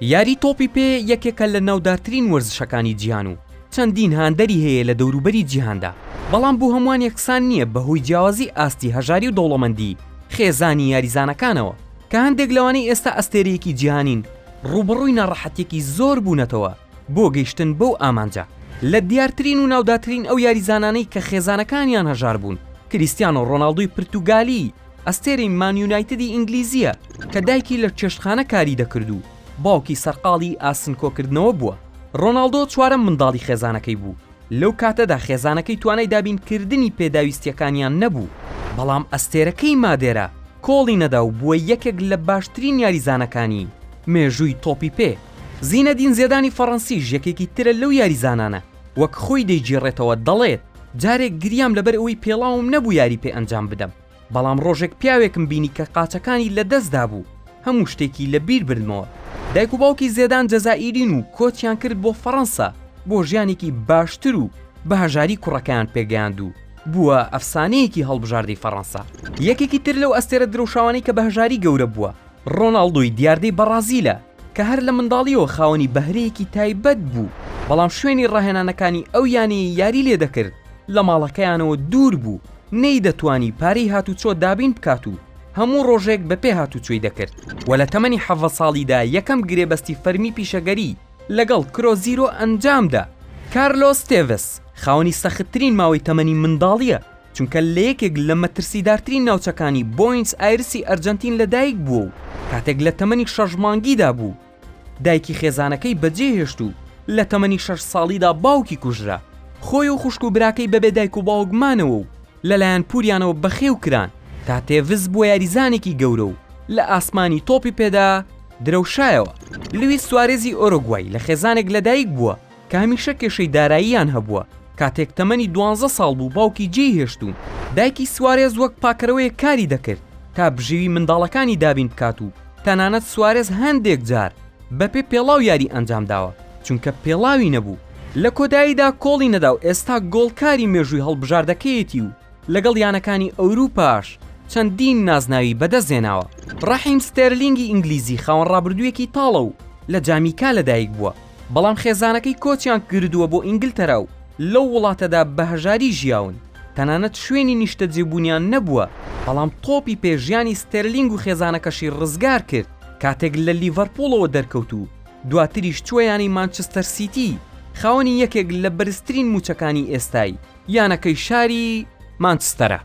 یاری تۆپی پێ یەکێکە لە ناودارترین وەرزشەکانی جیهان و چەندین هاندەری هەیە لە دەوروبەری جیهاندا، بەڵام بۆ هەمووان یەکسان نییە بەهۆی جیاوازی ئاستی هەژاری و دەوڵەمەندی خێزانی یاریزانەکانەوە کە هەندێک لەوانەی ئێستا ئەستێرەیەکی جیهانین ڕوبەڕووی ناڕەحەتێکی زۆر بوونەتەوە بۆ گەیشتن بەو ئامانجە. لە دیارترین و ناوداترین ئەو یاریزانانەی کە خێزانەکانیان هەژار بوون، کریستیانۆ ڕۆناڵدۆی پرتوگالی ئەستێرەی مان یونایتدی ئینگلیزیە کە دایکی لە چێشتخانە کاری دەکرد و باوکی سەرقاڵی ئاسنکۆکردنەوە بووە. ڕۆناڵدۆ چوارەم منداڵی خێزانەکەی بوو. لەو کاتەدا خێزانەکەی توانای دابینکردنی پێداویستیەکانیان نەبوو، بەڵام ئەستێرەکەی مادێرە کۆڵی نەدا و بووە یەکێک لە باشترین یاریزانەکانی مێژووی تۆپی پێ. زینەدین زێدانی فەڕەنسیش یەکێکی ترە لەو یاریزانانە، وەک خۆی دەیگێڕێتەوە دەڵێت جارێک گریام لەبەر ئەوەی پێڵاوم نەبوو یاری پێ ئەنجام بدەم، بەڵام ڕۆژێک پیاوێکم بینی کە قاچەکانی لە دەستدا بوو، هەموو شتێکی لە بیر بردمەوە. دایک و باوکی زێدان جەزائیرین و کۆچیان کرد بۆ فەڕەنسا بۆ ژیانێکی باشتر و بەهەژاری کوڕەکەیان پێگەیاند و بووە ئەفسانەیەکی هەڵبژاردەی فەڕەنسا. یەکێکی تر لەو ئەستێرە درەوشاوانەی کە بەهەژاری گەورە بووە ڕۆناڵدۆی دیاردەی بەرازیلە کە هەر لە منداڵیەوە خاوەنی بەهرەیەکی تایبەت بوو، بەڵام شوێنی ڕاهێنانەکانی ئەو یانەیە یاری لێ دەکرد لە ماڵەکەیانەوە دوور بوو، نەی دەتوانی پارەی هاتوچۆ دابین بکات و هەموو ڕۆژێک بە پێ هاتوچۆی دەکرد. و لە تەمەنی 7 ساڵیدا یەکەم گرێبەستی فەرمی پیشەگەری لەگەڵ کرۆزیرۆ ئەنجامدا. کارلۆس تێڤس خاوەنی سەختترین ماوەی تەمەنی منداڵیە، چونکە لە یەکێک لە مەترسیدارترین ناوچەکانی بۆینس ئایرسی ئەرجەنتین لەدایک بووە و کاتێک لە تەمەنی 6 مانگیدا بوو دایکی خێزانەکەی بەجێهێشت و لە تەمەنی 6 ساڵیدا باوکی کوژرا. خۆی و خوشک و براکەی بەبێ دایک و باوکمانەوە و لەلایەن پوریانەوە بەخێو کران تا تێڤس بووە یاریزانێکی گەورە و لە ئاسمانی تۆپی پێدا درەوشایەوە. لویس سوارێزی ئۆرۆگوای لە خێزانێک لەدایک بووە کە هەمیشە کێشەی داراییان هەبووە. کاتێک تەمەنی 12 ساڵ بوو باوکی جێهێشتون، دایکی سوارێز وەک پاکەرەوەیە کاری دەکرد تا بژێوی منداڵەکانی دابین بکات و تەنانەت سوارێز هەندێک جار بەپێ پێڵاو یاری ئەنجام داوە چونکە پێڵاوی نەبوو. لە کۆداییدا کۆڵی نەدا و ئێستا گۆڵکاری مێژووی هەڵبژاردەکەیەتی و لەگەڵ یانەکانی ئەوروپاش چەندین نازناوی بەدەستێناوە. ڕەحیم ستێرلینگی ئینگلیزی خاوەن ڕابردوویەکی تاڵە و لە جامیکا لەدایک بووە، بەڵام خێزانەکەی کۆچیان کردووە بۆ ئینگلتەرا و لەو وڵاتەدا بەهەژاری ژیاون. تەنانەت شوێنی نیشتە جێبوونیان نەبووە، بەڵام تۆپی پێژیانی ستێرلینگ و خێزانەکەشی ڕزگار کرد کاتێک لە لیڤەرپوڵەوە دەرکەوت و دواتریش چوەیانی مانچستەر سیتی خاوەنی یەکێک لە بەرزترین موچەکانی ئێستای یانەکەی شاری مانچستەرە.